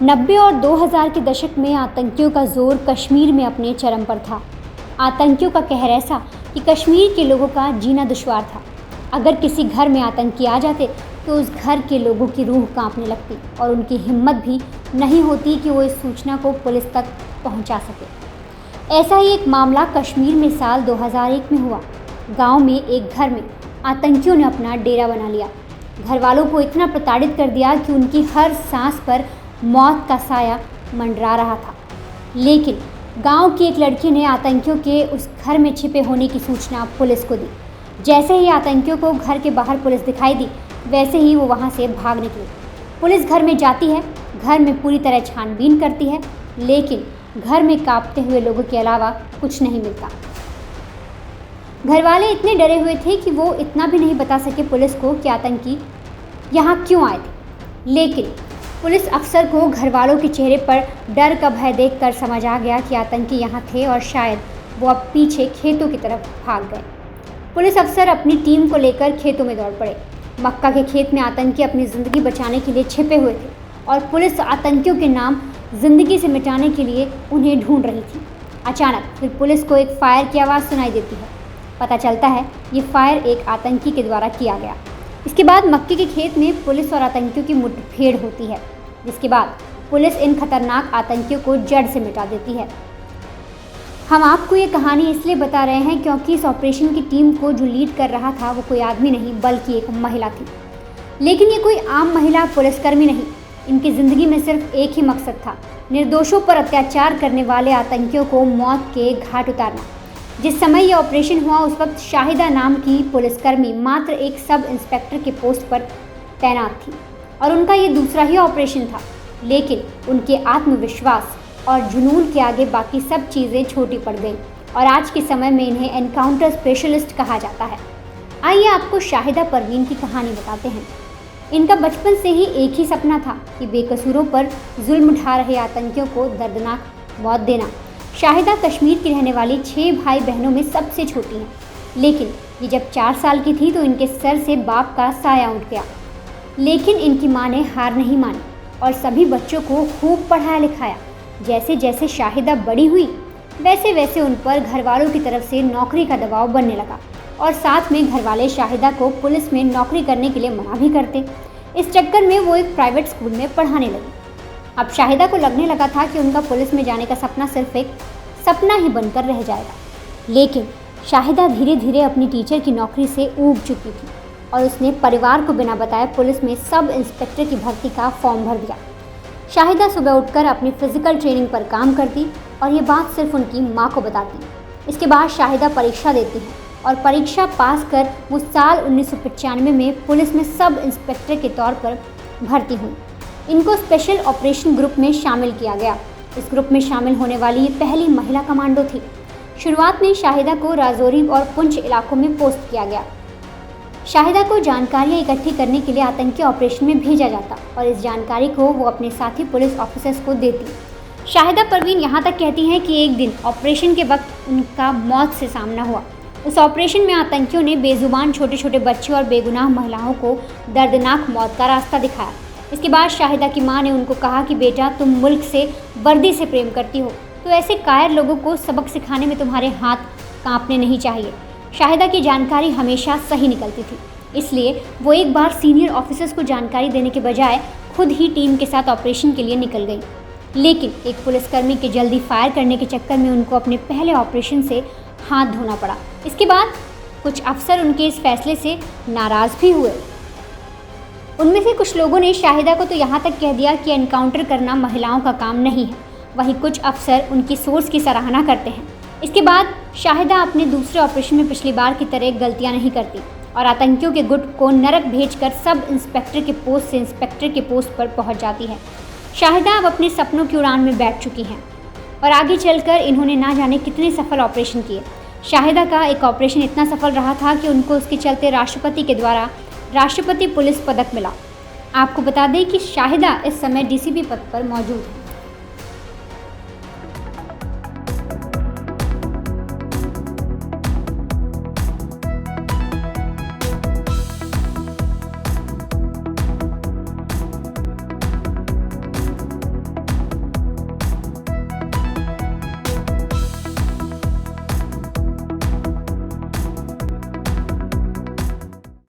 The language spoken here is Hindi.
90 और 2000 के दशक में आतंकियों का जोर कश्मीर में अपने चरम पर था। आतंकियों का कहर ऐसा कि कश्मीर के लोगों का जीना दुश्वार था। अगर किसी घर में आतंकी आ जाते तो उस घर के लोगों की रूह कांपने लगती और उनकी हिम्मत भी नहीं होती कि वो इस सूचना को पुलिस तक पहुंचा सके। ऐसा ही एक मामला कश्मीर में साल 2001 में हुआ। गांव में एक घर में आतंकियों ने अपना डेरा बना लिया। घर वालों को इतना प्रताड़ित कर दिया कि उनकी हर सांस पर मौत का साया मंडरा रहा था। लेकिन गांव की एक लड़की ने आतंकियों के उस घर में छिपे होने की सूचना पुलिस को दी। जैसे ही आतंकियों को घर के बाहर पुलिस दिखाई दी, वैसे ही वो वहां से भाग निकली। पुलिस घर में जाती है, घर में पूरी तरह छानबीन करती है, लेकिन घर में कांपते हुए लोगों के अलावा कुछ नहीं मिलता। घर वाले इतने डरे हुए थे कि वो इतना भी नहीं बता सके पुलिस को कि आतंकी यहाँ क्यों आए थे। लेकिन पुलिस अफसर को घर वालों के चेहरे पर डर का भय देखकर समझ आ गया कि आतंकी यहाँ थे और शायद वो अब पीछे खेतों की तरफ भाग गए। पुलिस अफसर अपनी टीम को लेकर खेतों में दौड़ पड़े। मक्का के खेत में आतंकी अपनी ज़िंदगी बचाने के लिए छिपे हुए थे और पुलिस आतंकियों के नाम ज़िंदगी से मिटाने के लिए उन्हें ढूंढ रही थी। अचानक फिर पुलिस को एक फायर की आवाज़ सुनाई देती है। पता चलता है ये फायर एक आतंकी के द्वारा किया गया। इसके बाद मक्के के खेत में पुलिस और आतंकियों की मुठभेड़ होती है, जिसके बाद पुलिस इन खतरनाक आतंकियों को जड़ से मिटा देती है। हम आपको ये कहानी इसलिए बता रहे हैं क्योंकि इस ऑपरेशन की टीम को जो लीड कर रहा था वो कोई आदमी नहीं बल्कि एक महिला थी। लेकिन ये कोई आम महिला पुलिसकर्मी नहीं। इनकी ज़िंदगी में सिर्फ एक ही मकसद था, निर्दोषों पर अत्याचार करने वाले आतंकियों को मौत के घाट उतारना। जिस समय यह ऑपरेशन हुआ उस वक्त शाहिदा नाम की पुलिसकर्मी मात्र एक सब इंस्पेक्टर के पोस्ट पर तैनात थी और उनका ये दूसरा ही ऑपरेशन था। लेकिन उनके आत्मविश्वास और जुनून के आगे बाकी सब चीज़ें छोटी पड़ गईं और आज के समय में इन्हें एनकाउंटर स्पेशलिस्ट कहा जाता है। आइए आपको शाहिदा परवीन की कहानी बताते हैं। इनका बचपन से ही एक ही सपना था कि बेकसूरों पर जुल्म ढा रहे आतंकियों को दर्दनाक मौत देना। शाहिदा कश्मीर की रहने वाली 6 भाई बहनों में सबसे छोटी हैं। लेकिन ये जब 4 साल की थी तो इनके सर से बाप का साया उठ गया। लेकिन इनकी माँ ने हार नहीं मानी और सभी बच्चों को खूब पढ़ाया लिखाया। जैसे जैसे शाहिदा बड़ी हुई वैसे वैसे उन पर घर वालों की तरफ से नौकरी का दबाव बनने लगा और साथ में घर वाले शाहिदा को पुलिस में नौकरी करने के लिए मना भी करते। इस चक्कर में वो एक प्राइवेट स्कूल में पढ़ाने लगी। अब शाहिदा को लगने लगा था कि उनका पुलिस में जाने का सपना सिर्फ एक सपना ही बनकर रह जाएगा। लेकिन शाहिदा धीरे धीरे अपनी टीचर की नौकरी से ऊब चुकी थी और उसने परिवार को बिना बताए पुलिस में सब इंस्पेक्टर की भर्ती का फॉर्म भर दिया। शाहिदा सुबह उठकर अपनी फिजिकल ट्रेनिंग पर काम करती और ये बात सिर्फ उनकी माँ को बताती। इसके बाद शाहिदा परीक्षा देती है और परीक्षा पास कर वो साल 1995 में पुलिस में सब इंस्पेक्टर के तौर पर भर्ती हुई। इनको स्पेशल ऑपरेशन ग्रुप में शामिल किया गया। इस ग्रुप में शामिल होने वाली ये पहली महिला कमांडो थी। शुरुआत में शाहिदा को राजौरी और पुंछ इलाकों में पोस्ट किया गया। शाहिदा को जानकारियां इकट्ठी करने के लिए आतंकी ऑपरेशन में भेजा जाता और इस जानकारी को वो अपने साथी पुलिस ऑफिसर्स को देती। शाहिदा परवीन यहाँ तक कहती हैं कि एक दिन ऑपरेशन के वक्त उनका मौत से सामना हुआ। उस ऑपरेशन में आतंकियों ने बेजुबान छोटे छोटे बच्चे और बेगुनाह महिलाओं को दर्दनाक मौत का रास्ता दिखाया। इसके बाद शाहिदा की मां ने उनको कहा कि बेटा, तुम मुल्क से वर्दी से प्रेम करती हो तो ऐसे कायर लोगों को सबक सिखाने में तुम्हारे हाथ कांपने नहीं चाहिए। शाहिदा की जानकारी हमेशा सही निकलती थी, इसलिए वो एक बार सीनियर ऑफिसर्स को जानकारी देने के बजाय खुद ही टीम के साथ ऑपरेशन के लिए निकल गई। लेकिन एक पुलिसकर्मी के जल्दी फायर करने के चक्कर में उनको अपने पहले ऑपरेशन से हाथ धोना पड़ा। इसके बाद कुछ अफसर उनके इस फैसले से नाराज़ भी हुए। उनमें से कुछ लोगों ने शाहिदा को तो यहाँ तक कह दिया कि एनकाउंटर करना महिलाओं का काम नहीं है। वहीं कुछ अफसर उनकी सोच की सराहना करते हैं। इसके बाद शाहिदा अपने दूसरे ऑपरेशन में पिछली बार की तरह गलतियाँ नहीं करती और आतंकियों के गुट को नरक भेजकर सब इंस्पेक्टर के पोस्ट से इंस्पेक्टर के पोस्ट पर पहुँच जाती है। शाहिदा अब अपने सपनों की उड़ान में बैठ चुकी हैं और आगे चलकर इन्होंने ना जाने कितने सफल ऑपरेशन किए। शाहिदा का एक ऑपरेशन इतना सफल रहा था कि उनको उसके चलते राष्ट्रपति के द्वारा राष्ट्रपति पुलिस पदक मिला। आपको बता दें कि शाहिदा इस समय डीसीपी पद पर मौजूद है।